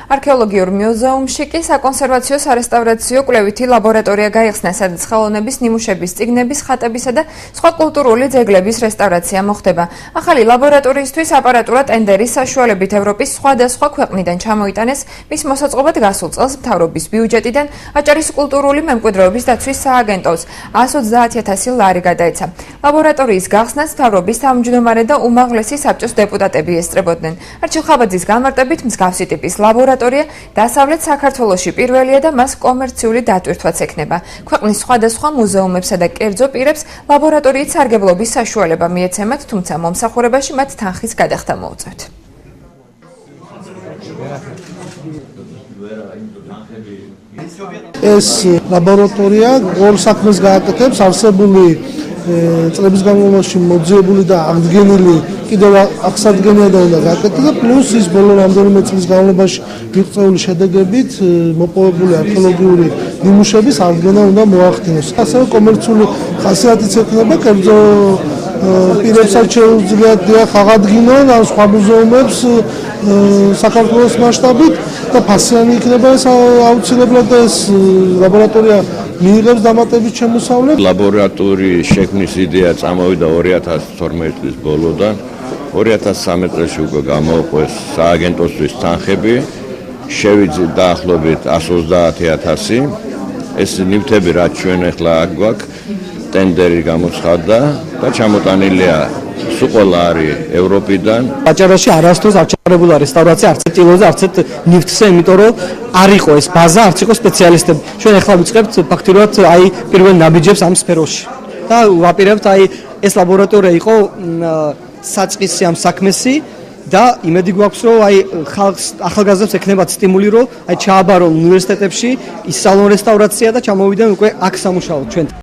არქეოლოგიურ მუზეუმში კი საკონსერვაციო სარესტავრაციო კვლევითი ლაბორატორია გაიხსნა, სადაც ხელოვნების ნიმუშების, წიგნების, ხატებისა და სხვა კულტურული ძეგლების რესტავრაცია მოხდება. ახალი ლაბორატორიისთვის აპარატურა ტენდერის საშუალებით ევროპის სხვადასხვა ქვეყნიდან ჩამოიტანეს. მის მოსაწყობად გასულ წელს მთავრობის ბიუჯეტიდან აჭარის კულტურული მემკვიდრეობის დაცვის სააგენტოს 130,000 ლარი გადაეცა. ლაბორატორიის გახსნას მთავრობის თავმჯდომარე და უმაღლესი საბჭოს დეპუტატები ესწრებოდნენ. არჩილ ხაბაძის განმარტებით მსგავსი ტიპის ლაბორატორია დასავლეთ საქართველოში პირველია და მას კომერციული დატვირთვაც ექნება. ქვეყნის სხვადასხვა მუზეუმებსა და კერძო პირებს ლაბორატორიით სარგებლობის საშუალება მიეცემათ, თუმცა მომსახურებაში მათ თანხის გადახდა მოუწევთ. ეს ლაბორატორია ორ საქმეს გააკეთებს, არსებული წლების განმავლობაში მოძიებული და აღდგენილი კიდევ აღსადგენია და უნდა გააკეთოს, პლუს ის ბოლო რამდენიმე წლის განმავლობაში მიღწეული შედეგებით მოპოვებული არქეოლოგიური ნიმუშების აღდგენა უნდა მოახდინოს. ასევე კომერციული ხასიათიც ექნება, კერძო პირებსაც შეუძლიათ აღადგინონ ან სხვა მუზეუმებს საქართველოს მასშტაბით და ფასიანი იქნება ეს აუცილებლად და ეს ლაბორატორია მიიღებს დამატებით შემოსავლებს. ლაბორატორიის შექმნის იდეა წამოვიდა 2012 წლის ბოლოდან. 2013 წელს უკვე გამოუყვეს სააგენტოსთვის თანხები, შევიძით დაახლოებით 130,000. ეს ნივთები რაც ჩვენ ახლა აქ გვაქვს, ტენდერი გამოცხადდა და ჩამოტანილია სულ არის ევროპიდან. აჭარაში არასდროს არ ჩაყარებულა რესტავრაცია არც ტილოზე, არც ნივთზე, იმიტომ რომ არ იყო ეს ბაზა, არც იყო სპეციალისტები. ჩვენ ახლა ვიწყებთ ფაქტიურად პირველ ნაბიჯებს ამ სფეროში. და ვაპირებთ ეს ლაბორატორია იყო საწყისი ამ საქმესი და იმედი გვაქვს რომ ხალხს ახალგაზრდებს ექნებათ სტიმული რომ ჩააბარონ უნივერსიტეტებში ისწავლონ რესტავრაცია და ჩამოვიდნენ უკვე აქ სამუშაოდ ჩვენ.